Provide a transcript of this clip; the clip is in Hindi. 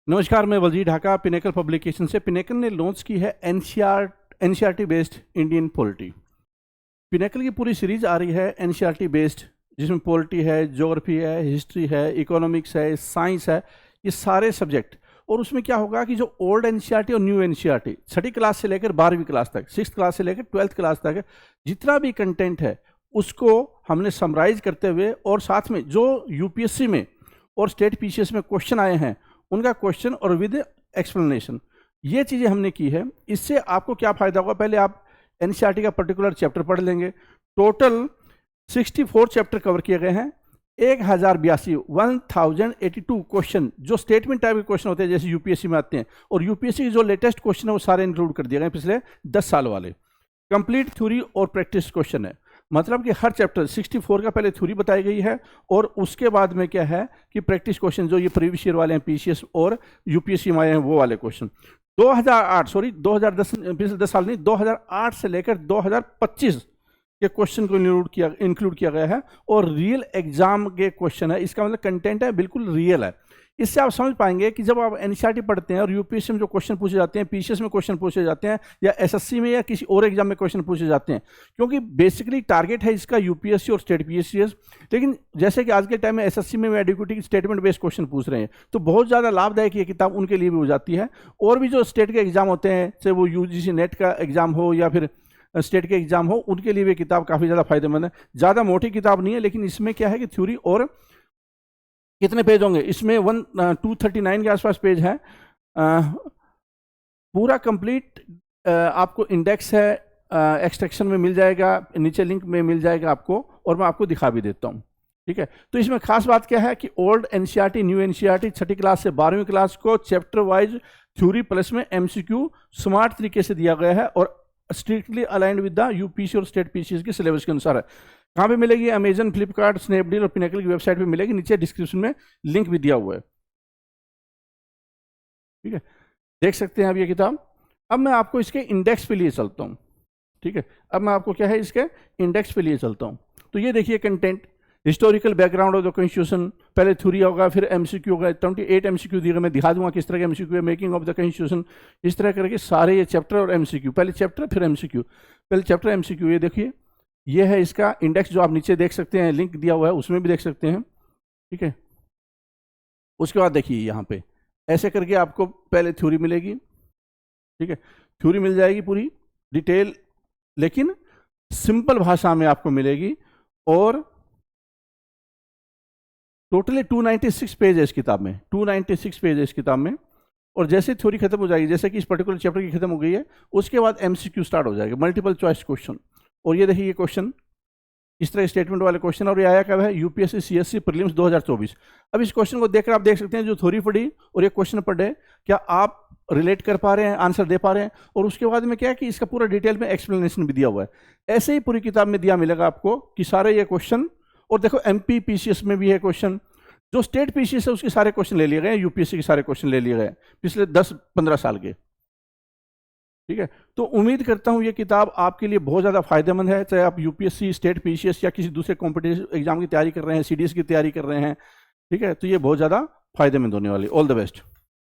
नमस्कार, मैं बलजीत ढाका पिनेकल पब्लिकेशन से। पिनेकल ने लॉन्च की है NCERT based Indian polity. Pinnacle की पूरी सीरीज आ रही है एनसीईआरटी बेस्ड, जिसमें पॉलिटी है, ज्योग्राफी है, हिस्ट्री है, इकोनॉमिक्स है, साइंस है, ये सारे सब्जेक्ट। और उसमें क्या होगा कि जो ओल्ड एनसीईआरटी और न्यू एनसीईआरटी, छठी क्लास से लेकर 12वीं क्लास तक, 6th क्लास से लेकर 12th क्लास तक जितना भी कंटेंट है उसको हमने समराइज करते हुए, और साथ में जो यूपीएससी में और स्टेट पीसीएस में क्वेश्चन आए हैं उनका क्वेश्चन और विद एक्सप्लेनेशन, ये चीज़ें हमने की है। इससे आपको क्या फ़ायदा होगा, पहले आप एनसीईआरटी का पर्टिकुलर चैप्टर पढ़ लेंगे। टोटल 64 चैप्टर कवर किए गए हैं। 1082 क्वेश्चन जो स्टेटमेंट टाइप के क्वेश्चन होते हैं, जैसे यूपीएससी में आते हैं, और यूपीएससी के जो लेटेस्ट क्वेश्चन है वो सारे इंक्लूड कर दिए गए पिछले 10 साल वाले। कंप्लीट थ्योरी और प्रैक्टिस क्वेश्चन है, मतलब कि हर चैप्टर 64 का पहले थ्योरी बताई गई है, और उसके बाद में क्या है कि प्रैक्टिस क्वेश्चन जो ये प्रीवियस ईयर वाले हैं, पीसीएस और यूपीएससी में आए हैं वो वाले क्वेश्चन। 2010 पिछले 10 साल नहीं, 2008 से लेकर 2025 के क्वेश्चन को इंक्लूड किया गया है, और रियल एग्जाम के क्वेश्चन है। इसका मतलब कंटेंट है बिल्कुल रियल है। इससे आप समझ पाएंगे कि जब आप एनसीईआरटी पढ़ते हैं और यूपीएससी में जो क्वेश्चन पूछे जाते हैं, पीसीएस में क्वेश्चन पूछे जाते हैं, या एसएससी में या किसी और एग्जाम में क्वेश्चन पूछे जाते हैं, क्योंकि बेसिकली टारगेट है इसका यूपीएससी और स्टेट पीसीएस। लेकिन जैसे कि आज के टाइम में एसएससी में एडुकेटी स्टेटमेंट बेस्ड क्वेश्चन पूछ रहे हैं, तो बहुत ज़्यादा लाभदायक ये किताब उनके लिए भी हो जाती है। और भी जो स्टेट के एग्जाम होते हैं, चाहे वो यूजीसी नेट का एग्जाम हो या फिर स्टेट के एग्जाम हो, उनके लिए भी किताब काफ़ी ज़्यादा फायदेमंद है। ज़्यादा मोटी किताब नहीं है, लेकिन इसमें क्या है कि थ्योरी और कितने पेज होंगे इसमें, 239 के आसपास पेज है। पूरा कंप्लीट आपको इंडेक्स है, एक्सट्रैक्शन में मिल जाएगा, नीचे लिंक में मिल जाएगा आपको, और मैं आपको दिखा भी देता हूँ। ठीक है, तो इसमें खास बात क्या है कि ओल्ड एनसीईआरटी, न्यू एनसीईआरटी, छठी क्लास से 12वीं क्लास को चैप्टर वाइज थ्योरी प्लस में एमसीक्यू स्मार्ट तरीके से दिया गया है, और strictly aligned with the UPC और स्टेट पीसीएस के सिलेबस के अनुसार है। कहाँ पे मिलेगी? अमेजन, फ्लिपकार्ट, स्नैपडील और पिनेकल की वेबसाइट पे मिलेगी। नीचे डिस्क्रिप्शन में लिंक भी दिया हुआ है। ठीक है, देख सकते हैं आप ये किताब। अब मैं आपको इसके इंडेक्स पे लिए चलता हूँ। ठीक है, अब मैं आपको क्या है इसके इंडेक्स पे लिए चलता हूँ। तो ये देखिए content, historical background of the constitution, पहले थ्योरी होगा, फिर एमसीक्यू होगा। 28 एमसीक्यू दिए गए, मैं दिखा दूंगा किस तरह के एमसीक्यू है। मेकिंग ऑफ द कॉन्स्टिट्यूशन, इस तरह करके सारे ये चैप्टर और एमसीक्यू, पहले चैप्टर फिर एमसीक्यू, पहले चैप्टर एमसीक्यू। ये देखिए, ये है इसका इंडेक्स जो आप नीचे देख सकते हैं, लिंक दिया हुआ है, उसमें भी देख सकते हैं। ठीक है, उसके बाद देखिए यहाँ पे ऐसे करके आपको पहले थ्योरी मिलेगी। ठीक है, थ्योरी मिल जाएगी पूरी डिटेल, लेकिन सिंपल भाषा में आपको मिलेगी। और टोटली 296 पेज है इस किताब में, 296 पेज है इस किताब में। और जैसे थ्योरी खत्म हो जाएगी, जैसे कि इस पर्टिकुलर चैप्टर की खत्म हो गई है, उसके बाद एमसीक्यू स्टार्ट हो जाएगा, मल्टीपल चॉइस क्वेश्चन। और ये देखिए ये क्वेश्चन, इस तरह स्टेटमेंट वाले क्वेश्चन, और ये आया कब है? UPSC CSC prelims 2024। अब इस क्वेश्चन को देखकर आप देख सकते हैं, जो थ्योरी पढ़ी और ये क्वेश्चन पढ़े, क्या आप रिलेट कर पा रहे हैं, आंसर दे पा रहे हैं? और उसके बाद में क्या है कि इसका पूरा डिटेल में एक्सप्लेनेशन भी दिया हुआ है। ऐसे ही पूरी किताब में दिया मिलेगा आपको कि सारे ये क्वेश्चन। और देखो एमपी पीसीएस में भी है क्वेश्चन, जो स्टेट पीसीएस है उसके सारे क्वेश्चन ले लिए गए, यूपीएससी के सारे क्वेश्चन ले लिए गए पिछले 10-15 साल के। ठीक है, तो उम्मीद करता हूँ ये किताब आपके लिए बहुत ज़्यादा फायदेमंद है, चाहे आप यूपीएससी, स्टेट पीसीएस या किसी दूसरे कॉम्पिटिटिव एग्जाम की तैयारी कर रहे हैं, सीडीएस की तैयारी कर रहे हैं। ठीक है, तो ये बहुत ज़्यादा फायदेमंद होने वाली। All the best.